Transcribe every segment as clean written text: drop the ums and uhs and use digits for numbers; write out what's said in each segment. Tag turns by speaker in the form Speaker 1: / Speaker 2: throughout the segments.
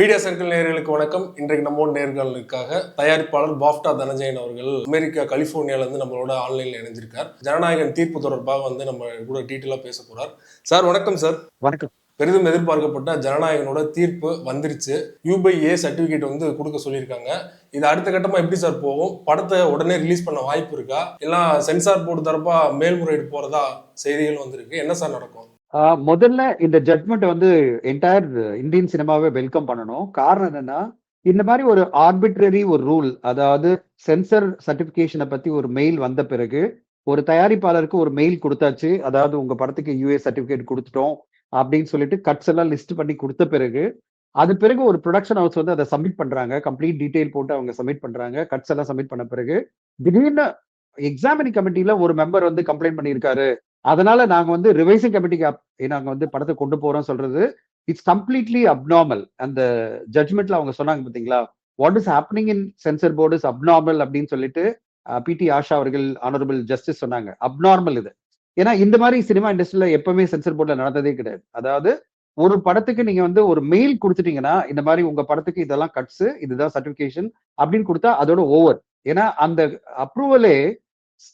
Speaker 1: Media circle நேயர்களுக்கு வணக்கம். இன்றைக்கு நம்மோட நேர்களுக்காக தயாரிப்பாளர் பாஃப்டா தனஞ்சயன் அவர்கள் அமெரிக்கா கலிபோர்னியால இருந்து நம்மளோட ஆன்லைன்ல இணைஞ்சிருக்கார். ஜனநாயகன் தீர்ப்பு தொடர்பாக நம்ம கூட டீட்டெயிலா பேச போறார். சார் வணக்கம் சார்.
Speaker 2: வணக்கம்.
Speaker 1: பெரிதும் எதிர்பார்க்கப்பட்ட ஜனநாயகனோட தீர்ப்பு வந்துருச்சு. U/A சர்டிபிகேட் கொடுக்க சொல்லியிருக்காங்க. இது அடுத்த கட்டமா எப்படி சார் போகும்? படத்தை உடனே ரிலீஸ் பண்ண வாய்ப்பு இருக்கா? எல்லாம் சென்சார் போர்டு தரப்பா மேல்முறையீடு போறதா செய்திகள் வந்திருக்கு. என்ன சார் நடக்கும்?
Speaker 2: முதல்ல இந்த ஜட்மெண்ட் என்டையர் இந்தியன் சினிமாவை வெல்கம் பண்ணணும். காரணம் என்னன்னா, இந்த மாதிரி ஒரு ஆர்பிட்ரரி ஒரு ரூல், அதாவது சென்சர் சர்டிபிகேஷனை பத்தி ஒரு மெயில் வந்த பிறகு ஒரு தயாரிப்பாளருக்கு ஒரு மெயில் கொடுத்தாச்சு, அதாவது உங்க படத்துக்கு UA சர்டிபிகேட் கொடுத்துட்டோம் அப்படின்னு சொல்லிட்டு கட்ஸ் எல்லாம் லிஸ்ட் பண்ணி கொடுத்த பிறகு அது பிறகு ஒரு ப்ரொடக்ஷன் ஹவுஸ் அதை சப்மிட் பண்றாங்க. கம்ப்ளீட் டீடைல் போட்டு அவங்க சப்மிட் பண்றாங்க. கட்ஸ் எல்லாம் சப்மிட் பண்ண பிறகு திடீர்னு எக்ஸாமினிங் கமிட்டில ஒரு மெம்பர் கம்ப்ளைண்ட் பண்ணியிருக்காரு, அதனால நாங்க ரிவைசிங் கமிட்டிக்கு நாங்க படத்தை கொண்டு போறோம் சொல்றது இட்ஸ் கம்ப்ளீட்லி அப்நார்மல். அந்த ஜட்மெண்ட்ல அவங்க சொன்னாங்க பாத்தீங்களா, what is happening in sensor board is abnormal அப்படின்னு சொல்லிட்டு PT ஆஷா அவர்கள் ஆனரபிள் ஜஸ்டிஸ் சொன்னாங்க. அப்நார்மல் இது. ஏன்னா இந்த மாதிரி சினிமா இண்டஸ்ட்ரியில எப்பவுமே சென்சர் போர்ட்ல நடந்ததே கிடையாது. அதாவது ஒரு படத்துக்கு நீங்க ஒரு மெயில் கொடுத்துட்டீங்கன்னா, இந்த மாதிரி உங்க படத்துக்கு இதெல்லாம் கட்ஸ், இதுதான் சர்டிபிகேஷன் அப்படின்னு கொடுத்தா அதோட ஓவர். ஏன்னா அந்த அப்ரூவலே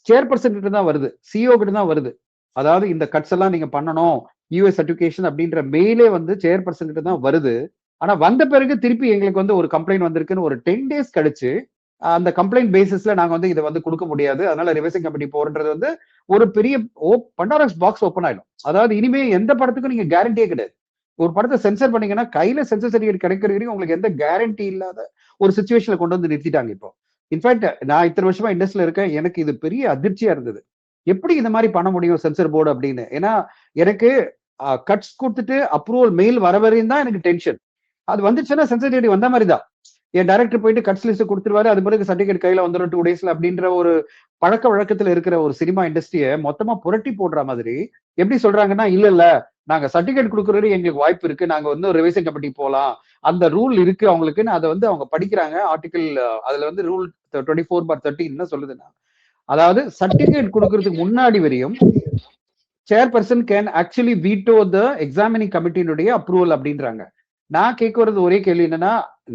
Speaker 2: சேர்பர்சன் கிட்ட தான் வருது, CEO கிட்ட தான் வருது. அதாவது இந்த கட்ஸ் எல்லாம் நீங்க பண்ணணும், UA சர்டிபிகேஷன் அப்படின்ற மெயிலே சேர்பர்சன் கிட்ட தான் வருது. ஆனா வந்த பிறகு திருப்பி எங்களுக்கு ஒரு கம்ப்ளைண்ட் வந்திருக்குன்னு ஒரு 10 days கழிச்சு அந்த கம்ப்ளைண்ட் பேசிஸ்ல நாங்க இதை கொடுக்க முடியாது, அதனால ரிவைசிங் கமிட்டி போறன்றது ஒரு பெரிய பண்டாரஸ் பாக்ஸ் ஓப்பன் ஆயிடும். அதாவது இனிமே எந்த படத்துக்கும் நீங்க கேரண்டியே கிடையாது. ஒரு படத்தை சென்சர் பண்ணீங்கன்னா கையில சென்சர் சர்டிபிகேட் கிடைக்கிற வரைக்கும் உங்களுக்கு எந்த கேரண்டி இல்லாத ஒரு சுச்சுவேஷன்ல கொண்டு நிறுத்திட்டாங்க இப்போ. இன்ஃபேக்ட் நான் இத்தனை வருஷமா இண்டஸ்ட்ரியில இருக்கேன், எனக்கு இது பெரிய அதிர்ச்சியா இருந்தது. எப்படி இந்த மாதிரி பண்ண முடியும் சென்சர் போர்டு அப்படின்னு. ஏன்னா எனக்கு கட்ஸ் கொடுத்துட்டு அப்ரூவல் மெயில் வர வரையும் தான் எனக்கு டென்ஷன். அது வந்துச்சுன்னா சென்சர் சர்டிபிகேட் வந்த மாதிரி தான். என் டைரக்டர் போயிட்டு கட்ஸ் லிஸ்ட் கொடுத்துருவாரு, அது பிறகு சர்டிபிகேட் கையில வந்துடும் 2 daysல அப்படின்ற ஒரு பழக்க வழக்கத்துல இருக்கிற ஒரு சினிமா இண்டஸ்ட்ரியை மொத்தமா புரட்டி போடுற மாதிரி எப்படி சொல்றாங்கன்னா, இல்ல நாங்க சர்டிபிகேட் கொடுக்கறது எங்களுக்கு வாய்ப்பு இருக்கு, நாங்க ஒரு ரிவைசிங் கமிட்டி போலாம், அந்த ரூல் இருக்கு அவங்களுக்குன்னு அதை அவங்க படிக்கிறாங்க. ஆர்டிகல் அதுல ரூல் 24/13 என்ன சொல்லுதுன்னா, அதாவது சர்டிபிகேட் கொடுக்கறதுக்கு முன்னாடி வரையும் chairperson can actually veto the examining கமிட்டியினுடைய அப்ரூவல் அப்படின்றாங்க. நான் கேட்க வர்றது ஒரே கேள்வி என்னன்னா,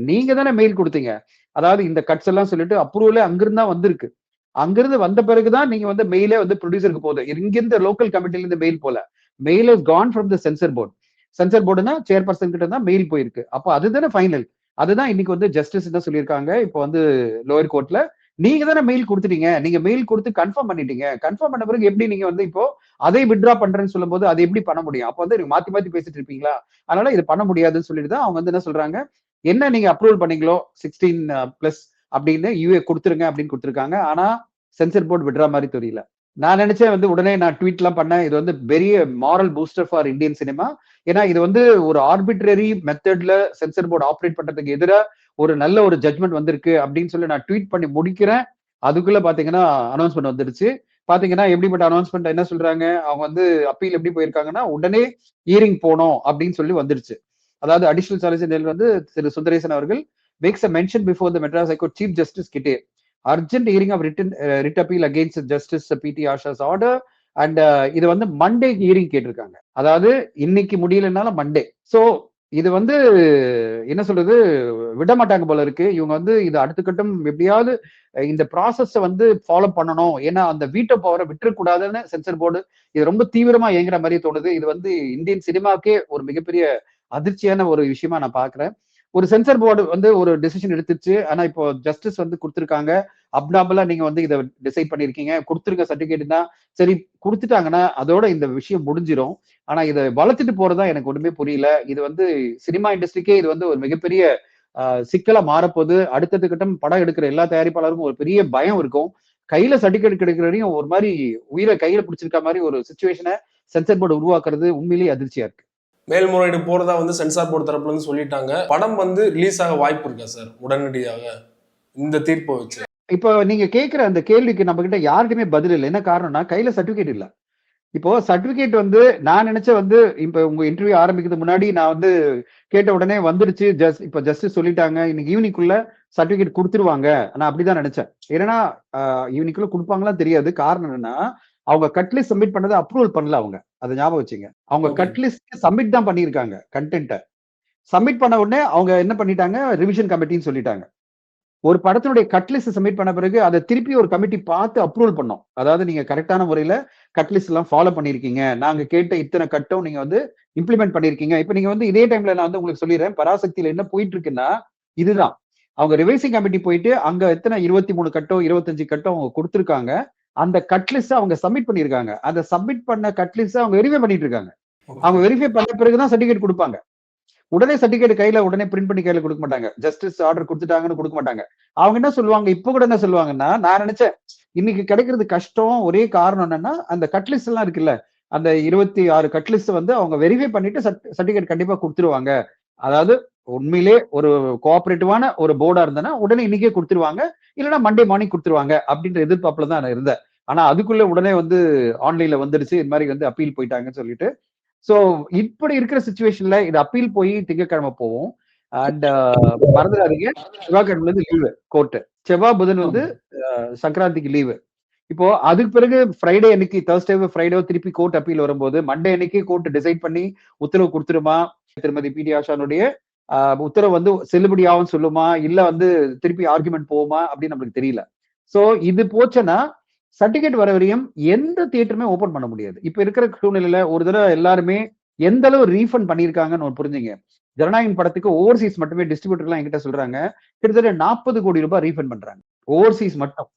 Speaker 2: நீங்க தானே மெயில் கொடுத்தீங்க, அதாவது இந்த கட்ஸ் எல்லாம் சொல்லிட்டு அப்ரூவலே அங்கிருந்தா வந்திருக்கு, அங்கிருந்து வந்த பிறகுதான் நீங்க மெயிலே ப்ரொடியூசருக்கு போகுது. இங்கிருந்து லோக்கல் கமிட்டில இருந்து மெயில் போல, mail is gone from the censor board. Censor போர்டுனா சேர்பர்சன் கிட்ட தான் மெயில் போயிருக்கு. அப்போ அதுதானே ஃபைனல். அதுதான் இன்னைக்கு ஜஸ்டிஸ் என்ன சொல்லியிருக்காங்க, இப்போ லோயர் கோர்ட்ல நீங்க தானே மெயில் கொடுத்துட்டீங்க, நீங்க மெயில் கொடுத்து கன்ஃபார்ம் பண்ணிட்டீங்க, கன்ஃபார்ம் பண்ண பிறகு எப்படி நீங்க இப்போ அதை வித்ட்ரா பண்றேன்னு சொல்லும் போது அதை எப்படி பண்ண முடியும்? அப்போ நீங்க மாத்தி மாத்தி பேசிட்டு இருப்பீங்களா? அதனால இது பண்ண முடியாதுன்னு சொல்லிட்டு தான் அவங்க என்ன சொல்றாங்க, என்ன நீங்க அப்ரூவல் பண்ணீங்களோ 16+ அப்படின்னு UA கொடுத்துருங்க அப்படின்னு கொடுத்துருக்காங்க. ஆனா சென்சர் போர்டு விடுற மாதிரி தெரியல. நான் நினைச்சேன் உடனே நான் ட்வீட் எல்லாம் பண்ணேன், இது பெரிய moral booster for Indian cinema. ஏன்னா இது ஒரு ஆர்பிட்ரரி மெத்தட்ல சென்சர் போர்டு ஆப்ரேட் பண்றதுக்கு எதிராக ஒரு நல்ல ஒரு ஜட்மெண்ட் வந்திருக்கு அப்படின்னு சொல்லி நான் ட்வீட் பண்ணி முடிக்கிறேன். அதுக்குள்ள பாத்தீங்கன்னா அனௌன்ஸ்மெண்ட் வந்துருச்சு. பாத்தீங்கன்னா எப்படிப்பட்ட அனௌன்ஸ்மெண்ட் என்ன சொல்றாங்க, அவங்க அப்பீல் எப்படி போயிருக்காங்கன்னா, உடனே ஹியரிங் போனோம் அப்படின்னு சொல்லி வந்துருச்சு. அதாவது அடிஷனல் சாலிசிட்டர் திரு சுந்தரேசன் அவர்கள் maths a mention before the Madras High Court Chief Justice கிட்டே urgent hearing of writ appeal against Justice PT Asha's order and இது மண்டே ஹியரிங் கேட்டிருக்காங்க. அதாவது இன்னைக்கு முடியலனால மண்டே. சோ இது என்ன சொல்றது, விட மாட்டாங்க போல இருக்கு. இவங்க இது அடுத்த கட்டம் எப்படியாவது இந்த ப்ராசஸ் ஃபாலோ பண்ணணும். ஏன்னா அந்த வீட்டோ பவரை விட்டுறக்கூடாதுன்னு சென்சர் போர்டு இது ரொம்ப தீவிரமா இயங்குற மாதிரி தோணுது. இது இந்தியன் சினிமாக்கே ஒரு மிகப்பெரிய அதிர்ச்சியான ஒரு விஷயமா நான் பாக்குறேன். ஒரு சென்சர் போர்டு ஒரு டெசிஷன் எடுத்துச்சு. ஆனா இப்போ ஜஸ்டிஸ் கொடுத்துருக்காங்க, அப்னாபலா நீங்க இதை டிசைட் பண்ணிருக்கீங்க, கொடுத்துருக்க சர்டிபிகேட் தான் சரி, கொடுத்துட்டாங்கன்னா அதோட இந்த விஷயம் முடிஞ்சிடும். ஆனா இதை வளர்த்துட்டு போறதா எனக்கு ஒண்ணுமே புரியல. இது சினிமா இண்டஸ்ட்ரிக்கே இது ஒரு மிகப்பெரிய சிக்கலா மாறப்போகுது. அடுத்தது கட்டம் படம் எடுக்கிற எல்லா தயாரிப்பாளருக்கும் ஒரு பெரிய பயம் இருக்கும். கையில சர்டிபிகேட் கிடைக்கிற வரையும் ஒரு மாதிரி உயிரை கையில பிடிச்சிருக்க மாதிரி ஒரு சுச்சுவேஷனை சென்சர் போர்டு உருவாக்குறது உண்மையிலேயே அதிர்ச்சியா இருக்கு.
Speaker 1: மேல்முறையீடு போறதா சென்சார் போர்டு தரப்புல இருந்து சொல்லிட்டாங்க. படம் ரிலீஸ் ஆக வாய்ப்பு இருக்கா சார் உடனடியாக இந்த தீர்ப்பை வச்சு?
Speaker 2: இப்போ நீங்க கேட்கிற அந்த கேள்விக்கு நம்ம கிட்ட யாருக்குமே பதில் இல்லை. என்ன காரணம்னா கையில சர்டிபிகேட் இல்ல. இப்போ சர்டிபிகேட் நான் நினைச்ச இப்ப உங்க இன்டர்வியூ ஆரம்பிக்கிறதுக்கு முன்னாடி நான் கேட்ட உடனே வந்துருச்சு. இப்ப ஜஸ்டிஸ் சொல்லிட்டாங்க இன்னைக்கு ஈவினிங்குள்ள சர்டிபிகேட் கொடுத்துருவாங்க. நான் அப்படிதான் நினைச்சேன். ஏன்னா ஈவினிங்குள்ள கொடுப்பாங்களா தெரியாது. காரணம் என்னன்னா, அவங்க கட்லிஸ்ட் சப்மிட் பண்ணதை அப்ரூவல் பண்ணல. அவங்க அதை ஞாபகம் வச்சுங்க, அவங்க கட்லிஸ்ட் சப்மிட் தான் பண்ணியிருக்காங்க கண்டென்ட்டை. சப்மிட் பண்ண உடனே அவங்க என்ன பண்ணிட்டாங்க, ரிவிஷன் கமிட்டின்னு சொல்லிட்டாங்க. ஒரு படத்தினுடைய கட் லிஸ்ட் சப்மிட் பண்ண பிறகு அதை திருப்பி ஒரு கமிட்டி பார்த்து அப்ரூவல் பண்ணோம். அதாவது நீங்க கரெக்டான முறையில கட் லிஸ்ட் எல்லாம் ஃபாலோ பண்ணிருக்கீங்க, நாங்க கேட்ட இத்தனை கட்டும் நீங்க வந்து இம்ப்ளிமெண்ட் பண்ணிருக்கீங்க. இப்ப நீங்க வந்து இதே டைம்ல நான் வந்து உங்களுக்கு சொல்லிடுறேன், பராசக்தியில என்ன போயிட்டு இருக்குன்னா இதுதான். அவங்க ரிவைசிங் கமிட்டி போயிட்டு அங்க எத்தனை 23 கட்டோ 25 கட்டோ அவங்க கொடுத்திருக்காங்க. அந்த கட் லிஸ்ட் அவங்க சப்மிட் பண்ணிருக்காங்க. அந்த சப்மிட் பண்ண கட் லிஸ்ட் அவங்க வெரிஃபை பண்ணிட்டு இருக்காங்க. அவங்க வெரிஃபை பண்ண பிறகுதான் சர்டிபிகேட் கொடுப்பாங்க. உடனே சர்டிபிகேட் கையில உடனே பிரிண்ட் பண்ணி கையில கொடுக்க மாட்டாங்க. ஜஸ்டிஸ் ஆர்டர் கொடுத்துட்டாங்கன்னு கொடுக்க மாட்டாங்க. அவங்க என்ன சொல்லுவாங்க, இப்ப கூட என்ன சொல்லுவாங்கன்னா, நான் நினைச்சேன் இன்னைக்கு கிடைக்கிறது கஷ்டம், ஒரே காரணம் என்னன்னா அந்த கட்லிஸ்ட் எல்லாம் இருக்குல்ல, அந்த 26 கட்லிஸ்ட் வந்து அவங்க வெரிஃபை பண்ணிட்டு சர்டிபிகேட் கண்டிப்பா கொடுத்துருவாங்க. அதாவது உண்மையிலே ஒரு கோஆபரேட்டிவான ஒரு போர்டா இருந்தனா உடனே இன்னைக்கே கொடுத்துருவாங்க, இல்லைன்னா மண்டே மார்னிங் கொடுத்துருவாங்க அப்படின்ற எதிர்பார்ப்புல தான் நான் இருந்தேன். ஆனா அதுக்குள்ள உடனே வந்து ஆன்லைன்ல வந்துருச்சு, இது மாதிரி வந்து அப்பீல் போயிட்டாங்கன்னு சொல்லிட்டு. சோ இப்படி இருக்கிற சுச்சுவேஷன்ல இது அப்பீல் போய் திங்கட்கிழமை போவோம். அண்ட் மறந்துடாதீங்க, செவ்வாய்க்கிழமை வந்து லீவு கோர்ட், செவ்வாய் புதன் வந்து சங்கராந்திக்கு லீவு. இப்போ அதுக்கு பிறகு ஃப்ரைடே அன்னைக்கு, தேர்ஸ்டே ஃப்ரைடே திருப்பி கோர்ட் அப்பீல் வரும்போது மண்டே அன்னைக்கு கோர்ட் டிசைட் பண்ணி உத்தரவு கொடுத்துருமா, திருமதி பிடி ஆஷானுடைய உத்தரவு வந்து செல்லுபடி ஆகும் சொல்லுமா, இல்ல வந்து திருப்பி ஆர்குமெண்ட் போகுமா அப்படின்னு நம்மளுக்கு தெரியல. சோ இது போச்சுன்னா சர்டிபிகேட் வர வரையும் எந்த தியேட்டருமே ஓபன் பண்ண முடியாது. இப்ப இருக்கிற சூழ்நிலையில ஒரு தடவை எல்லாருமே எந்த அளவு ரீஃபண்ட் பண்ணிருக்காங்கன்னு ஒரு புரிஞ்சுங்க. ஜனநாயகன் படத்துக்கு ஓவர்சீஸ் மட்டுமே டிஸ்ட்ரிபியூட்டர்லாம் என்கிட்ட சொல்றாங்க, கிட்டத்தட்ட 40 கோடி ரூபாய் ரீஃபண்ட் பண்றாங்க ஓவர்சீஸ் மட்டும்.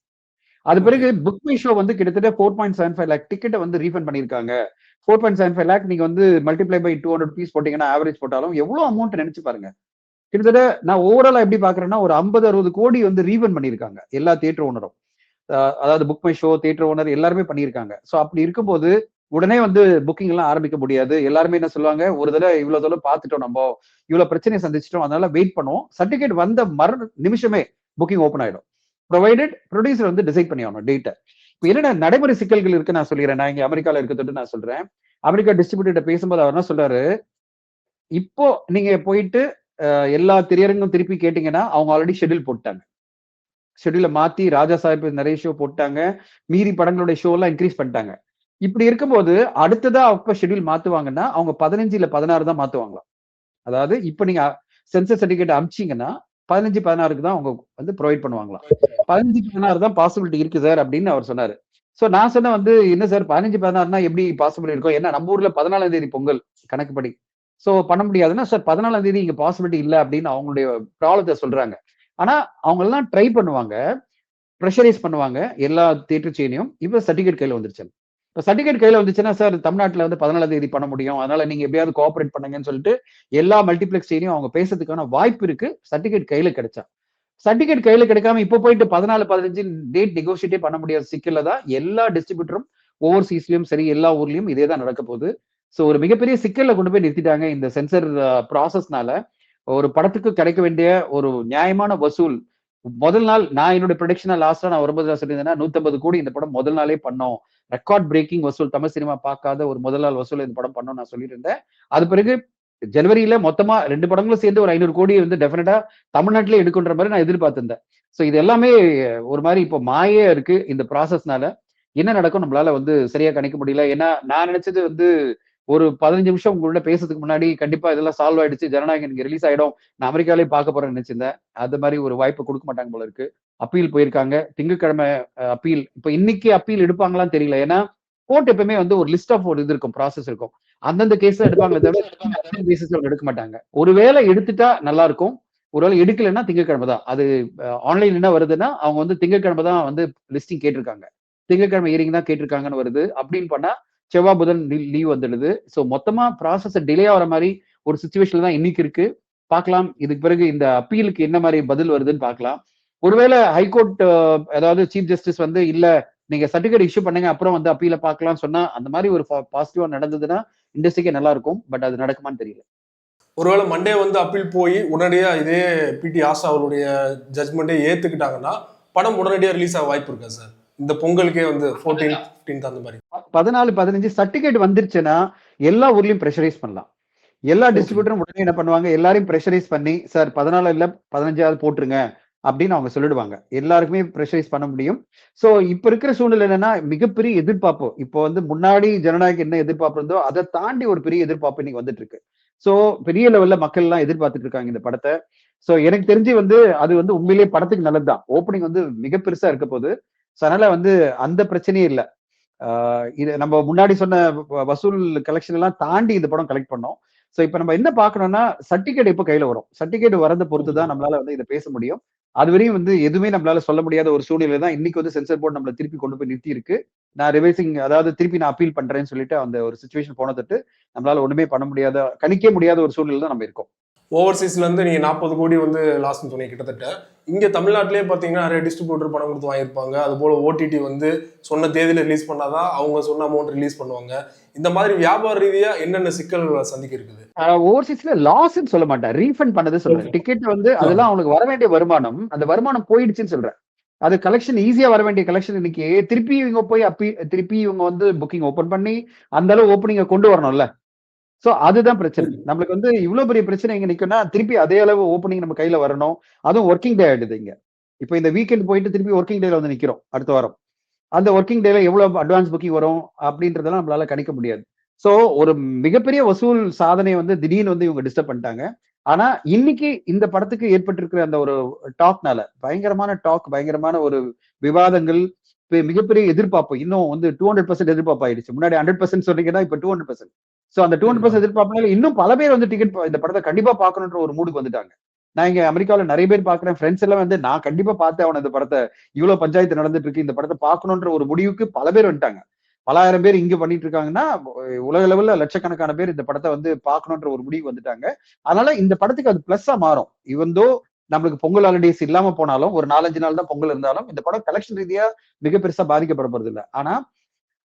Speaker 2: அது பிறகு புக் மை ஷோ வந்து கிட்டத்தட்ட 4.75 லேக் டிக்கெட்டை வந்து ரீஃபண்ட் பண்ணிருக்காங்க. 4.75 லேக் நீங்க வந்து மல்டிப்ளை பை 200 பீஸ் போட்டீங்கன்னா ஆவரேஜ் போட்டாலும் எவ்வளவு அமௌண்ட் நினைச்சு பாருங்க. கிட்டத்தட்ட நான் ஓவராலா எப்படி பாக்குறேன்னா ஒரு 50-60 கோடி வந்து ரீஃபண்ட் பண்ணிருக்காங்க எல்லா தியேட்டர் ஓனரும். அதாவது book my show, theatre owner எல்லாருமே பண்ணியிருக்காங்க. ஸோ அப்படி இருக்கும்போது உடனே வந்து புக்கிங் எல்லாம் ஆரம்பிக்க முடியாது. எல்லாருமே என்ன சொல்லுவாங்க, ஒரு தடவை இவ்வளவு தூரம் பார்த்துட்டோம், நம்ம இவ்வளவு பிரச்சனையை சந்திச்சிட்டோம், அதனால வெயிட் பண்ணுவோம். சர்டிபிகேட் வந்த நிமிஷமே புக்கிங் ஓப்பன் ஆயிடும். ப்ரொவைடட் ப்ரொடியூசர் வந்து டிசைட் பண்ணி ஆகணும் டேட்டை. இப்போ என்னென்ன நடைமுறை சிக்கல்கள் இருக்கு நான் சொல்லிடுறேன். நான் இங்க அமெரிக்கால இருக்கிறது நான் சொல்றேன். அமெரிக்கா டிஸ்ட்ரிபியூட்டர் பேசும்போது அவர் என்ன சொல்றாரு, இப்போ நீங்க போயிட்டு எல்லா திரையரங்கும் திருப்பி கேட்டீங்கன்னா அவங்க ஆல்ரெடி ஷெட்யூல் போட்டாங்க. ஷெட்யூல மாத்தி ராஜா சாஹிப் நிறைய ஷோ போட்டாங்க, மீறி படங்களுடைய ஷோ எல்லாம் இன்க்ரீஸ் பண்ணிட்டாங்க. இப்படி இருக்கும்போது அடுத்ததா அப்ப ஷெட்யூல் மாத்துவாங்கன்னா அவங்க 15 இல்ல 16 தான் மாத்துவாங்களாம். அதாவது இப்ப நீங்க சென்சஸ் சர்டிபிகேட் அமிச்சீங்கன்னா 15, 16க்கு தான் அவங்க வந்து ப்ரொவைட் பண்ணுவாங்களாம். 15, 16 தான் பாசிபிலிட்டி இருக்கு சார் அப்படின்னு அவர் சொன்னாரு. சோ நான் சொன்ன வந்து என்ன சார் 15, 16னா எப்படி பாசிபிள் இருக்கும்? ஏன்னா நம்ம ஊர்ல 14ஆம் தேதி பொங்கல் கணக்குப்படி. சோ பண்ண முடியாதுன்னா சார் 14ஆம் தேதி இங்க பாசிபிலிட்டி இல்ல அப்படின்னு அவங்களுடைய ப்ராப்ளத்தை சொல்றாங்க. ஆனா அவங்க எல்லாம் ட்ரை பண்ணுவாங்க, ப்ரெஷரைஸ் பண்ணுவாங்க எல்லா தியேட்டர் செயினையும். இப்ப சர்டிபிகேட் கையில வந்துருச்சு. இப்ப சர்டிபிகேட் கையில வந்துச்சுன்னா சார் தமிழ்நாட்டுல வந்து 14ஆம் தேதி பண்ண முடியும், அதனால நீங்க எப்படியாவது கோஆபரேட் பண்ணுங்கன்னு சொல்லிட்டு எல்லா மல்டிபிளெக்ஸ் செயினையும் அவங்க பேசுறதுக்கான வாய்ப்பு இருக்கு, சர்டிபிகேட் கையில கிடைச்சா. சர்டிபிகேட் கையில கிடைக்காம இப்ப போயிட்டு 14, 15 டேட் நெகோசியேட்டே பண்ண முடியாத சிக்கல்ல தான் எல்லா டிஸ்ட்ரிபியூட்டரும் ஓவர்சீஸ்லயும் சரி எல்லா ஊர்லயும் இதே தான் நடக்க போகுது. சோ ஒரு மிகப்பெரிய சிக்கல்ல கொண்டு போய் நிறுத்திட்டாங்க இந்த சென்சர் ப்ராசஸ்னால. ஒரு படத்துக்கு கிடைக்க வேண்டிய ஒரு நியாயமான வசூல் முதல் நாள், நான் என்னோட ப்ரொடிக்ஷனா லாஸ்டா நான் வரும்போது சொல்லியிருந்தேன்னா 150 கோடி இந்த படம் முதல் நாளே பண்ணோம், ரெக்கார்ட் பிரேக்கிங் வசூல், தமிழ் சினிமா பார்க்காத ஒரு முதல் நாள் வசூல் இந்த படம் பண்ணோம் நான் சொல்லிட்டு இருந்தேன். அது பிறகு ஜனவரியில மொத்தமா 2 படங்களும் சேர்ந்து ஒரு 500 கோடி வந்து டெஃபினட்டா தமிழ்நாட்டிலே எடுக்குன்ற மாதிரி நான் எதிர்பார்த்திருந்தேன். சோ இது எல்லாமே ஒரு மாதிரி இப்போ மாயே இருக்கு இந்த ப்ராசஸ்னால. என்ன நடக்கும் நம்மளால வந்து சரியா கணிக்க முடியல. ஏன்னா நான் நினைச்சது வந்து ஒரு 15 நிமிஷம் உங்களோட பேசுறதுக்கு முன்னாடி கண்டிப்பா இதெல்லாம் சால்வ் ஆயிடுச்சு, ஜனநாயகம் இங்க ரிலீஸ் ஆயிடும், நான் அமெரிக்காலே பார்க்க போறேன்னு நினைச்சிருந்தேன். அது மாதிரி ஒரு வாய்ப்பு கொடுக்க மாட்டாங்க போல இருக்கு. அப்பீல் போயிருக்காங்க, திங்கட்கிழமை அப்பீல். இப்ப இன்னைக்கு அப்பீல் எடுப்பாங்களான்னு தெரியல. ஏன்னா கோர்ட் எப்பவுமே வந்து ஒரு லிஸ்ட் ஆஃப் ஒரு இது இருக்கும், ப்ராசஸ் இருக்கும். அந்தந்த கேஸ் எடுப்பாங்களே தவிர பேசிஸ்ல எடுக்க மாட்டாங்க. ஒருவேளை எடுத்துட்டா நல்லா இருக்கும், ஒருவேளை எடுக்கலைன்னா திங்கட்கிழமை தான். அது ஆன்லைன் என்ன வருதுன்னா அவங்க வந்து திங்கட்கிழமை தான் வந்து லிஸ்டிங் கேட்டிருக்காங்க, திங்கட்கிழமை ஹியரிங் தான் கேட்டிருக்காங்கன்னு வருது. அப்படின்னு பண்ணா செவ்வாய் புதன் லீவ் வந்துடுது. சோ மொத்தமா ப்ராசஸ் டிலே ஆகிற மாதிரி ஒரு சுச்சுவேஷன்ல தான் இன்னைக்கு இருக்கு. பார்க்கலாம் இதுக்கு பிறகு இந்த அப்பீலுக்கு என்ன மாதிரி பதில் வருதுன்னு பார்க்கலாம். ஒருவேளை ஹைகோர்ட் அதாவது சீஃப் ஜஸ்டிஸ் வந்து இல்ல நீங்க சர்டிபிகேட் இஷ்யூ பண்ணுங்க அப்புறம் வந்து அப்பீல பார்க்கலாம் சொன்னா அந்த மாதிரி ஒரு பாசிட்டிவா நடந்ததுன்னா இண்டஸ்ட்ரிக்கே நல்லா இருக்கும். பட் அது நடக்குமான்னு தெரியல.
Speaker 1: ஒருவேளை மண்டே வந்து அப்பீல் போய் உடனடியா இதே பிடி ஆஷா அவருடைய ஜட்மெண்ட்டே ஏத்துக்கிட்டாங்கன்னா படம் உடனடியா ரிலீஸ் ஆக வாய்ப்பு இருக்கா சார்? இந்த பொங்கலுக்கே வந்து 14, 15 அந்த மாதிரி
Speaker 2: 14, 15 சர்டிபிகேட் வந்துருச்சுன்னா எல்லா ஊர்லயும் ப்ரெஷரைஸ் பண்ணலாம். எல்லா டிஸ்ட்ரிபியூட்டரும் உடனே என்ன பண்ணுவாங்க, எல்லாரையும் ப்ரெஷரைஸ் பண்ணி சார் 14 இல்ல 15 போட்டுருங்க அப்படின்னு அவங்க சொல்லிடுவாங்க. எல்லாருக்குமே ப்ரெஷரைஸ் பண்ண முடியும். சோ இப்ப இருக்கிற சூழ்நிலை என்னன்னா மிகப்பெரிய எதிர்பார்ப்பு. இப்போ வந்து முன்னாடி ஜனநாயகம் என்ன எதிர்பார்ப்பு இருந்தோ அதை தாண்டி ஒரு பெரிய எதிர்பார்ப்பு இன்னைக்கு வந்துட்டு இருக்கு. ஸோ பெரிய லெவல்ல மக்கள் எல்லாம் எதிர்பார்த்துட்டு இருக்காங்க இந்த படத்தை. ஸோ எனக்கு தெரிஞ்சு வந்து அது வந்து உண்மையிலேயே படத்துக்கு நல்லதுதான். ஓப்பனிங் வந்து மிக பெருசா இருக்க போகுது. ஸோ அதனால வந்து அந்த பிரச்சனையே இல்ல. இது நம்ம முன்னாடி சொன்ன வசூல் கலெக்ஷன் எல்லாம் தாண்டி இந்த படம் கலெக்ட் பண்ணோம். ஸோ இப்ப நம்ம என்ன பார்க்கணும்னா சர்டிபிகேட் எப்போ கையில வரும், சர்டிபிகேட் வரதை பொறுத்து தான் நம்மளால வந்து இதை பேச முடியும். அது வரையும் வந்து எதுவுமே நம்மளால சொல்ல முடியாத ஒரு சூழ்நிலை தான் இன்னைக்கு வந்து சென்சர் போர்டு நம்மள திருப்பி கொண்டு போய் நிறுத்தி இருக்கு. நான் ரிவைசிங், அதாவது திருப்பி நான் அப்பீல் பண்றேன்னு சொல்லிட்டு அந்த ஒரு சுச்சுவேஷன் போன தொட்டு நம்மளால ஒண்ணுமே பண்ண முடியாத, கணிக்க முடியாத ஒரு சூழ்நிலை தான் நம்ம இருக்கோம்.
Speaker 1: ஓவர்சீஸ்ல இருந்து நீங்க 40 கோடி வந்து லாஸ்ன்னு சொன்னீங்க கிட்டத்தட்ட. இங்க தமிழ்நாட்டிலேயே பாத்தீங்கன்னா நிறைய டிஸ்ட்ரிபியூட்டர் பணம் கொடுத்து வாங்கியிருப்பாங்க. அது போல ஓடிடி வந்து சொன்ன தேதியில ரிலீஸ் பண்ணாதான் அவங்க சொன்ன அமௌண்ட் ரிலீஸ் பண்ணுவாங்க. இந்த மாதிரி வியாபார ரீதியா என்னென்ன சிக்கல் சந்திக்க இருக்குது?
Speaker 2: ஓவர்சீஸ்ல லாஸ்ன்னு சொல்ல மாட்டேன், ரீஃபண்ட் பண்ணது சொல்றேன். டிக்கெட் வந்து அதெல்லாம் அவங்களுக்கு வர வேண்டிய வருமானம், அந்த வருமானம் போயிடுச்சுன்னு சொல்றேன். அது கலெக்ஷன் ஈஸியா வர வேண்டிய கலெக்ஷன் இன்னைக்கு திருப்பி இவங்க போய் திருப்பி இவங்க வந்து புக்கிங் ஓபன் பண்ணி அந்த அளவு ஓப்பனிங்க கொண்டு வரணும்ல. சோ அதுதான் பிரச்சனை. நம்மளுக்கு வந்து இவ்வளவு பெரிய பிரச்சனை எங்க நிக்கும்னா, திருப்பி அதே அளவு ஓப்பனிங் நம்ம கையில வரணும். அதுவும் ஒர்க்கிங் டே ஆயிடுது இங்க. இப்ப இந்த வீக்கெண்ட் போயிட்டு திருப்பி ஒர்க்கிங் டேல வந்து நிக்கிறோம் அடுத்த வாரம். அந்த ஒர்க்கிங் டேல எவ்வளவு அட்வான்ஸ் புக்கிங் வரும் அப்படின்றதெல்லாம் நம்மளால கணிக்க முடியாது. சோ ஒரு மிகப்பெரிய வசூல் சாதனை வந்து திடீர்னு வந்து இவங்க டிஸ்டர்ப் பண்ணிட்டாங்க. ஆனா இன்னைக்கு இந்த படத்துக்கு ஏற்பட்டிருக்கிற அந்த ஒரு டாக்னால பயங்கரமான டாக், பயங்கரமான ஒரு விவாதங்கள், மிகப்பெரிய எதிர்பார்ப்பு, இன்னும் வந்து 200% எதிர்பார்ப்பு ஆயிடுச்சு. முன்னாடி 100% சொன்னீங்கன்னா இப்ப 200%. சோ அந்த 200% எதிர்பார்ப்புனால இன்னும் பல பேர் வந்து டிக்கெட் இந்த படத்தை கண்டிப்பா பார்க்கணுன்ற ஒரு மூடுக்கு வந்துட்டாங்க. நான் இங்க அமெரிக்காவில் நிறைய பேர் பாக்குறேன், ஃப்ரெண்ட்ஸ் எல்லாம் வந்து நான் கண்டிப்பா பார்த்தேன் அவன இந்த படத்தை, இவ்வளவு பஞ்சாயத்து நடந்துட்டு இருக்கு, இந்த படத்தை பார்க்கணுன்ற ஒரு முடிவுக்கு பல பேர் வந்துட்டாங்க. பலாயிரம் பேர் இங்க பண்ணிட்டு இருக்காங்கன்னா, உலக லெவல்ல லட்சக்கணக்கான பேர் இந்த படத்தை வந்து பார்க்கணுன்ற ஒரு முடிவு வந்துட்டாங்க. அதனால இந்த படத்துக்கு அது பிளஸ்ஸா மாறும். இவந்தோ நம்மளுக்கு பொங்கல் ஹாலிடேஸ் இல்லாம போனாலும், ஒரு 4-5 நாள் தான் பொங்கல் இருந்தாலும் இந்த படம் கலெக்ஷன் ரீதியா மிக பெருசா பாதிக்கப்பட போறது இல்ல. ஆனா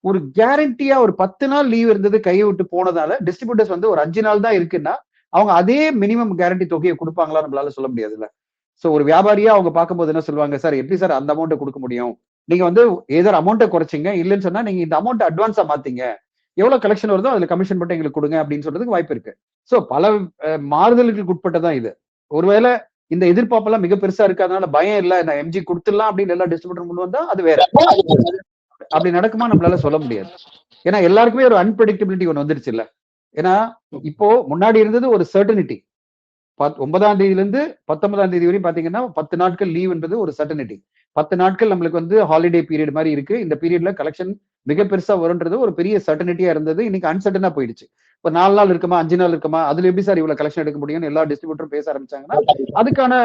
Speaker 2: ஒரு கேரண்டியா ஒரு 10 நாள் லீவ் இருந்தது கையை விட்டு போனதால டிஸ்ட்ரிபியூட்டர்ஸ் வந்து ஒரு 5 நாள் தான் இருக்குன்னா அவங்க அதே மினிமம் கேரண்டி தொகையை கொடுப்பாங்களா நம்மளால சொல்ல முடியாதுல்ல. சோ ஒரு வியாபாரியா அவங்க பார்க்கும்போது என்ன சொல்லுவாங்க, சார் எப்படி சார் அந்த அமௌண்ட் கொடுக்க முடியும், நீங்க வந்து ஏதோ அமௌண்ட்டை குறைச்சிங்க, இல்லைன்னு சொன்னா நீங்க இந்த அமௌண்ட் அட்வான்ஸா மாத்தீங்க, எவ்வளவு கலெக்ஷன் வருதோ அதுல கமிஷன் மட்டும் எங்களுக்கு கொடுங்க அப்படின்னு சொல்றதுக்கு வாய்ப்பு இருக்கு. சோ பல மாறுதலுக்கு உட்பட்டதான் இது. ஒருவேளை இந்த எதிர்பார்ப்பெல்லாம் மிக பெருசா இருக்காதனால பயம் இல்ல, நான் எம்ஜி கொடுத்துடலாம் அப்படின்னு எல்லா டிஸ்ட்ரிபியூட்டர் முன் வந்தா அது வேற. அப்படி நடக்குமா நம்மளால சொல்ல முடியாது. ஏன்னா எல்லாருக்குமே ஒரு அன்பிரடிக்டபிலிட்டி ஒண்ணு வந்துருச்சு இல்ல. ஏன்னா இப்போ முன்னாடி இருந்தது ஒரு சர்டனிட்டி. 9ஆம் தேதியில இருந்து 19ஆம் தேதி வரையும் பாத்தீங்கன்னா 10 நாட்கள் லீவ் என்பது ஒரு சர்டனிட்டி. 10 நாட்கள் நம்மளுக்கு வந்து ஹாலிடே பீரியட் மாதிரி இருக்கு. இந்த பீரியட்ல கலெக்ஷன் மிக பெருசா வரும்ன்றது ஒரு பெரிய சர்டனிட்டியா இருந்தது. இன்னைக்கு அன்சர்டனா போயிடுச்சு. இப்ப 4 நாள் இருக்குமா, 5 நாள் இருக்குமா, அதுல எப்படி சார் இவ்வளவு கலெக்ஷன் எடுக்க முடியும்னு எல்லா டிஸ்ட்ரிபியூட்டரும் பேச ஆரம்பிச்சாங்கன்னா அதுக்கான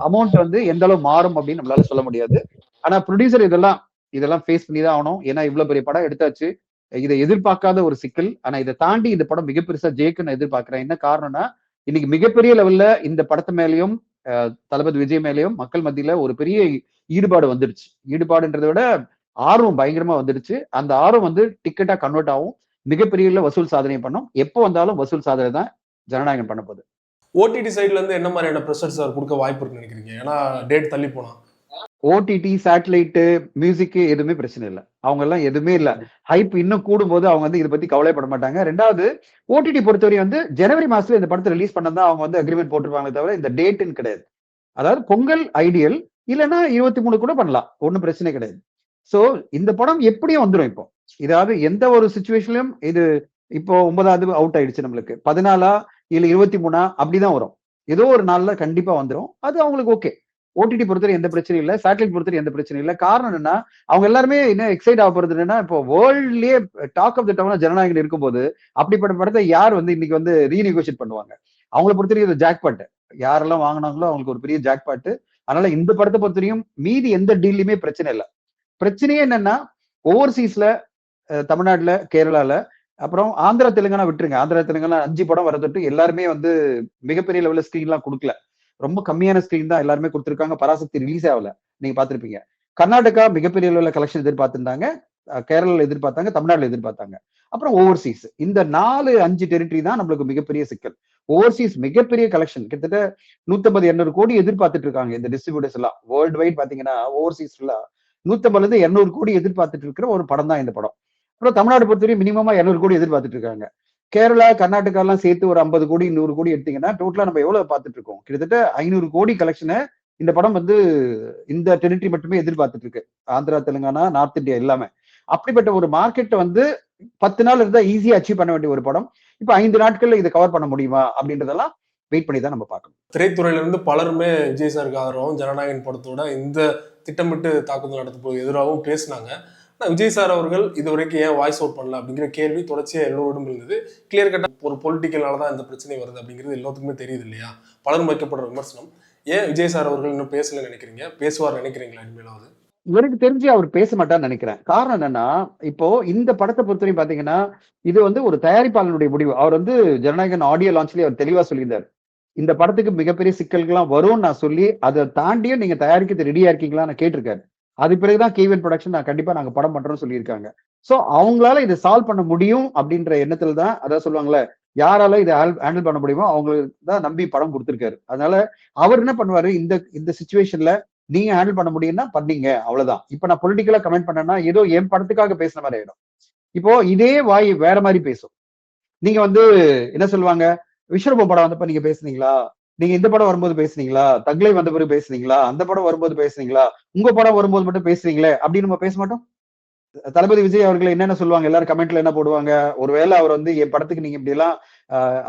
Speaker 2: அமௌண்ட் வந்து எந்த அளவு மாறும் அப்படின்னு நம்மளால சொல்ல முடியாது. ஆனா ப்ரொடியூசர் இதெல்லாம் ஃபேஸ் பண்ணி தான் ஆகணும். ஏன்னா இவ்வளவு பெரிய படம் எடுத்தாச்சு. இதை எதிர்பார்க்காத ஒரு சிக்கல். ஆனா இதை தாண்டி இந்த படம் மிக பெருசா ஜெயிக்குன்னு எதிர்பார்க்கிறேன். என்ன காரணம்னா இன்னைக்கு மிகப்பெரிய லெவல்ல இந்த படத்து மேலயும் தளபதி விஜய் மேலயும் மக்கள் மத்தியில ஒரு பெரிய ஈடுபாடு வந்துடுச்சு. ஈடுபாடுன்றதை விட ஆர்வம் பயங்கரமா வந்துடுச்சு. அந்த ஆர்வம் வந்து டிக்கெட்டா கன்வெர்ட் ஆகும், மிகப்பெரிய வசூல் சாதனை பண்ணும். எப்போ வந்தாலும் வசூல் சாதனை தான் ஜனநாயகம் பண்ண போகுது.
Speaker 1: ஓடிடி சைட்ல இருந்து என்ன மாதிரியான ப்ரெஷர் சார் கொடுக்க வாய்ப்பு இருக்குன்னு நினைக்கிறீங்க? ஏன்னா டேட் தள்ளி போனா
Speaker 2: ஓடிடி, சேட்டலைட், மியூசிக் எதுவுமே பிரச்சனை இல்லை. அவங்க எல்லாம் எதுவுமே இல்ல. ஹைப் இன்னும் கூடும்போது அவங்க வந்து இதை பத்தி கவலைப்பட மாட்டாங்க. ரெண்டாவது, ஓடிடி பொறுத்தவரை வந்து ஜனவரி மாசத்துல இந்த படத்தை ரிலீஸ் பண்ணதான் அவங்க வந்து அக்ரிமெண்ட் போட்டிருப்பாங்களே தவிர இந்த டேட்னு கிடையாது. அதாவது பொங்கல் ஐடியல், இல்லைன்னா 23 கூட பண்ணலாம், ஒன்னும் பிரச்சனை கிடையாது. சோ இந்த படம் எப்படியும் வந்துடும். இப்போ இதாவது எந்த ஒரு சுச்சுவேஷன்லயும் இது இப்போ 9வது அவுட் ஆயிடுச்சு, நம்மளுக்கு 14 இல்ல 23 அப்படிதான் வரும். ஏதோ ஒரு நாள்ல கண்டிப்பா வந்துடும். அது அவங்களுக்கு ஓகே. ஓடிடி பொறுத்தவரை எந்த பிரச்சனையும் இல்லை, சேட்டலைட் பொறுத்தவரை எந்த பிரச்சனையும் இல்லை. காரணம் என்னன்னா அவங்க எல்லாருமே என்ன எக்ஸைட் ஆக போறது என்னன்னா, இப்போ வேர்ல்ட்லயே talk of the town Jananayagan இருக்கும்போது அப்படிப்பட்ட படத்தை யார் வந்து இன்னைக்கு வந்து ரீநெகோசியேட் பண்ணுவாங்க? அவங்களை பொறுத்தவரைக்கும் இது ஜாக்பாட். யாரெல்லாம் வாங்கினாங்களோ அவங்களுக்கு ஒரு பெரிய ஜாக்பாட். அதனால இந்த படத்தை பொறுத்தவரையும் மீதி எந்த டீல்லையுமே பிரச்சனை இல்லை. பிரச்சனையே என்னன்னா ஓவர்சீஸ்ல தமிழ்நாட்டுல, கேரளால, அப்புறம் ஆந்திரா தெலுங்கானா விட்டுருங்க. ஆந்திரா தெலுங்கானா 5 படம் வரதுட்டு எல்லாருமே வந்து மிகப்பெரிய லெவல்ல ஸ்கிரீன் எல்லாம் கொடுக்கல. ரொம்ப கம்மியான ஸ்கிரீன் தான் எல்லாருமே கொடுத்திருக்காங்க. பராசக்தி ரிலீஸ் ஆகல, நீங்க பாத்திருப்பீங்க. கர்நாடகா மிகப்பெரிய லெவல்ல கலெக்ஷன் எதிர்பார்த்திருந்தாங்க, கேரளால எதிர்பார்த்தாங்க, தமிழ்நாடுல எதிர்பார்த்தாங்க. அப்புறம் ஓவர்சீஸ், இந்த 4-5 டெரிட்டரி தான் நம்மளுக்கு மிகப்பெரிய சிக்கல். ஓவர்சீஸ் மிகப்பெரிய கலெக்ஷன், கிட்டத்தட்ட 150-200 கோடி எதிர்பார்த்துட்டு இருக்காங்க இந்த டிஸ்ட்ரிபியூட்டர்ஸ் எல்லாம். வேர்ல்டு வைட் பாத்தீங்கன்னா ஓவர்சீஸ்ல 150-200 கோடி எதிர்பார்த்துட்டு இருக்கிற ஒரு படம் தான் இந்த படம். அப்புறம் தமிழ்நாடு பொறுத்தவரை மினிமமா 200 கோடி எதிர்பார்த்துட்டு இருக்காங்க. கேரளா, கர்நாடகா எல்லாம் சேர்த்து ஒரு 50 கோடி 100 கோடி எடுத்தீங்கன்னா டோட்டலா நம்ம எவ்வளவு பார்த்துட்டு இருக்கோம்? கிட்டத்தட்ட 500 கோடி கலெக்ஷனை இந்த படம் வந்து இந்த டெரிட்டரி மட்டுமே எதிர்பார்த்துட்டு இருக்கு. ஆந்திரா, தெலுங்கானா, நார்த் இந்தியா எல்லாமே. அப்படிப்பட்ட ஒரு மார்க்கெட்டை வந்து 10 நாள் இருந்தா ஈஸியா அச்சீவ் பண்ண வேண்டிய ஒரு படம் இப்ப 5 நாட்கள்ல இதை கவர் பண்ண முடியுமா அப்படின்றதெல்லாம் வெயிட் பண்ணி தான் நம்ம பார்க்கணும்.
Speaker 1: திரைத்துறையில இருந்து பலருமே விஜய் சாருக்கு ஆதரவும் ஜனநாயகன் படத்தோட இந்த திட்டமிட்டு தாக்குதல் நடத்த போது எதிராகவும் பேசினாங்க. ஆனா விஜய் சார் அவர்கள் இது வரைக்கும் ஏன் வாய்ஸ் அவுட் பண்ணல அப்படிங்கிற கேள்வி தொடர்ச்சியா எல்லோரிடம் இருந்தது. கிளியர் கட்டா ஒரு பொலிட்டிக்கலால தான் இந்த பிரச்சனை வருது அப்படிங்கிறது எல்லாத்துக்குமே தெரியுது இல்லையா? பலரும் வைக்கப்படுற விமர்சனம். ஏன் விஜய் சார் அவர்கள் இன்னும் பேசலன்னு நினைக்கிறீங்க? பேசுவார் நினைக்கிறீங்களா இனிமேலாவது?
Speaker 2: எனக்கு தெரிஞ்சு அவர் பேச மாட்டார்ன்னு நினைக்கிறேன். காரணம் என்னன்னா, இப்போ இந்த படத்தை பொறுத்தவரைக்கும் பாத்தீங்கன்னா, இது வந்து ஒரு தயாரிப்பாளனுடைய முடிவு. அவர் வந்து ஜனநாயகன் ஆடியோ லான்ச்லயே அவர் தெளிவா சொல்லியிருந்தார். இந்த படத்துக்கு மிகப்பெரிய சிக்கல்கள்லாம் வரும்னு நான் சொல்லி, அதை தாண்டியும் நீங்க தயாரிக்கிறது ரெடியா இருக்கீங்களான்னு கேட்டிருக்காரு. அது பிறகுதான் கேவிஎன் ப்ரொடக்ஷன் கண்டிப்பா நாங்க படம் பண்றோம்னு சொல்லியிருக்காங்க. சோ அவங்களால இதை சால்வ் பண்ண முடியும் அப்படின்ற எண்ணத்துல தான், அதான் சொல்லுவாங்கல்ல, யாரால இதை ஹேண்டில் பண்ண முடியுமோ அவங்களுக்கு தான் நம்பி படம் கொடுத்திருக்காரு. அதனால அவர் என்ன பண்ணுவாரு, இந்த இந்த சிச்சுவேஷன்ல நீங்க ஹேண்டில் பண்ண முடியும்னா பண்ணீங்க, அவ்வளவுதான். இப்ப நான் பொலிட்டிக்கலா கமெண்ட் பண்ணேன்னா ஏதோ என் படத்துக்காக பேசின மாதிரி ஆயிடும். இப்போ இதே வாய் வேற மாதிரி பேசும். நீங்க வந்து என்ன சொல்லுவாங்க, விஸ்வரூபம் படம் வந்தப்ப நீங்க பேசுனீங்களா, நீங்க இந்த படம் வரும்போது பேசுனீங்களா, தக்லை வந்த பிறகு பேசுனீங்களா, அந்த படம் வரும்போது பேசுனீங்களா, உங்க படம் வரும்போது மட்டும் பேசுறீங்களே அப்படின்னு நம்ம பேச மாட்டோம். தளபதி விஜய் அவர்கள் என்னென்ன சொல்லுவாங்க, எல்லாரும் கமெண்ட்ல என்ன போடுவாங்க, ஒருவேளை அவர் வந்து என் படத்துக்கு நீங்க இப்படி எல்லாம்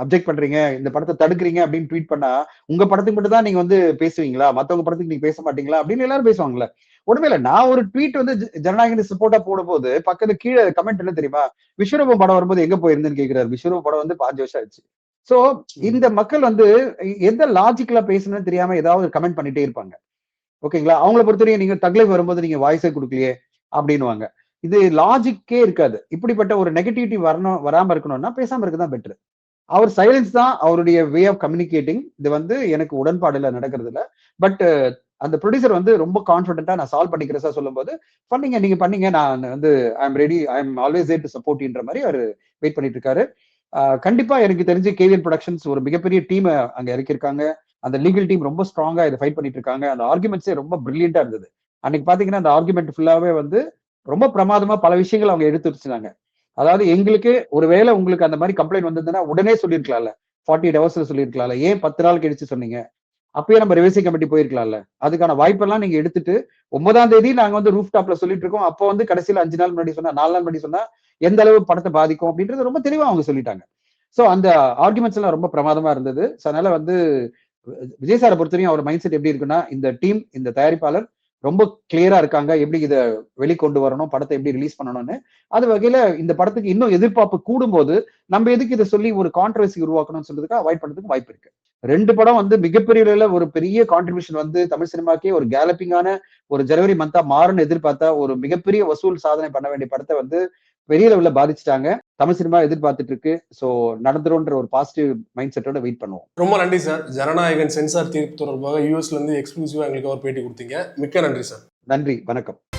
Speaker 2: அப்ஜெக்ட் பண்றீங்க, இந்த படத்தை தடுக்கிறீங்க அப்படின்னு ட்வீட் பண்ணா, உங்க படத்துக்கு மட்டும் தான் நீங்க வந்து பேசுவீங்களா, மத்தவங்க படத்துக்கு நீங்க பேச மாட்டீங்களா அப்படின்னு எல்லாரும் பேசுவாங்கல்ல. ஒருவேளை நான் ஒரு ட்வீட் வந்து ஜனநாயகன் சப்போர்ட்டா போடும் போது பக்கத்துல கீழே கமெண்ட் என்ன தெரியுமா, விஸ்வரூபம் படம் வரும்போது எங்க போயிருந்தேன்னு கேட்கிறாரு. விஸ்வரூபம் படம் வந்து 5 வருஷம் ஆயிடுச்சு. சோ இந்த மக்கள் வந்து எந்த லாஜிக்கலா பேசணும்னு தெரியாம ஏதாவது கமெண்ட் பண்ணிட்டே இருப்பாங்க. ஓகேங்களா? அவங்கள பொறுத்தவரைக்கும் நீங்க தக்லைஃப் வரும்போது நீங்க வாய்ஸே கொடுக்கலையே அப்படின்னுவாங்க. இது லாஜிக்கே இருக்காது. இப்படிப்பட்ட ஒரு நெகட்டிவிட்டி வராம இருக்கணும்னா பேசாம இருக்கதான் பெட்டர். அவர் சைலன்ஸ் தான் அவருடைய வே ஆஃப் கம்யூனிகேட்டிங். இது வந்து எனக்கு உடன்பாடு இல்ல நடக்கிறது இல்ல. பட் அந்த ப்ரொடியூசர் வந்து ரொம்ப கான்ஃபிடென்ட்டா நான் சால்வ் பண்ணிக்கிறேன் சார் சொல்லும்போது, பண்ணீங்க, நீங்க பண்ணீங்க. நான் வந்து I am ready, I am always there to support யூன்ற மாரி அவரு வெயிட் பண்ணிட்டு இருக்காரு. கண்டிப்பா எனக்கு தெரிஞ்சு கேவிஎன் புரொடக்ஷன்ஸ் ஒரு மிகப்பெரிய டீம அங்க இறக்கியிருக்காங்க. அந்த லீகல் டீம் ரொம்ப ஸ்ட்ராங்கா இத ஃபைட் பண்ணிட்டு இருக்காங்க. அந்த ஆர்குமெண்ட்ஸே ரொம்ப பிரில்லியன்ட்டா இருந்தது. அன்னைக்கு பாத்தீங்கன்னா, அந்த ஆர்குமெண்ட் ஃபுல்லாவே வந்து ரொம்ப பிரமாதமா பல விஷயங்கள் அவங்க எடுத்து வச்சிருந்தாங்க. அதாவது எங்களுக்கு ஒருவேளை உங்களுக்கு அந்த மாரி கம்ப்ளைண்ட் வந்ததுன்னா உடனே சொல்லியிருக்கலாம்ல. 48 ஹவர்ஸ்ல சொல்லியிருக்கலாம்ல. ஏன் 10 நாள் கழிச்சு சொன்னீங்க? அப்பயே நம்ம ரிவைசிங் கமிட்டி போயிருக்கலாம்ல. அதுக்கான வாய்ப்பெல்லாம் நீங்க எடுத்துட்டு 9ஆம் தேதி நாங்க வந்து ரூஃப் டாப்ல சொல்லிட்டு இருக்கோம். அப்போ வந்து கடைசியில 5 நாள் முன்னாடி சொன்னா, 4 நாள் முன்னாடி சொன்னா எந்த அளவு படத்தை பாதிக்கும் அப்படின்றது ரொம்ப தெளிவா அவங்க சொல்லிட்டாங்க. சோ அந்த ஆர்குமெண்ட்ஸ் எல்லாம் ரொம்ப பிரமாதமா இருந்தது. சோ அதனால வந்து விஜய் சாரை பொறுத்தவரையும் அவர் மைண்ட் செட் எப்படி இருக்குன்னா, இந்த டீம், இந்த தயாரிப்பாளர் ரொம்ப கிளியரா இருக்காங்க. எப்படி இத வெளிக்கொண்டு வரணும், படத்தை எப்படி ரிலீஸ் பண்ணணும்னு. அது வகையில இந்த படத்துக்கு இன்னும் எதிர்பார்ப்பு கூடும்போது, நம்ம எதுக்கு இத சொல்லி ஒரு கான்ட்ரோவர்சி உருவாக்கணும்னு சொல்றதுக்கு அவாய்ட் பண்றதுக்கு வாய்ப்பு இருக்கு. 2 படம் வந்து மிகப்பெரிய அளவுல ஒரு பெரிய கான்ட்ரிபியூஷன் வந்து தமிழ் சினிமாக்கே ஒரு கேலப்பிங்கான ஒரு ஜனவரி மந்தா மாறும்னு எதிர்பார்த்தா, ஒரு மிகப்பெரிய வசூல் சாதனை பண்ண வேண்டிய படத்தை வந்து பெரிய லெவல்ல பாதிச்சுட்டாங்க. தமிழ் சினிமா எதிர்பார்த்துட்டு இருக்கு. சோ நடந்துரும்ன்ற ஒரு பாசிட்டிவ் மைண்ட் செட்டோட வெயிட் பண்ணுவோம்.
Speaker 1: ரொம்ப நன்றி சார். ஜனநாயகன் சென்சார் தீர்ப்பு தொடர்பாக யூஎஸ்ல இருந்து எக்ஸ்க்ளூசிவா எங்களுக்கு ஒரு பேட்டி கொடுத்தீங்க. மிக்க நன்றி சார்.
Speaker 2: நன்றி, வணக்கம்.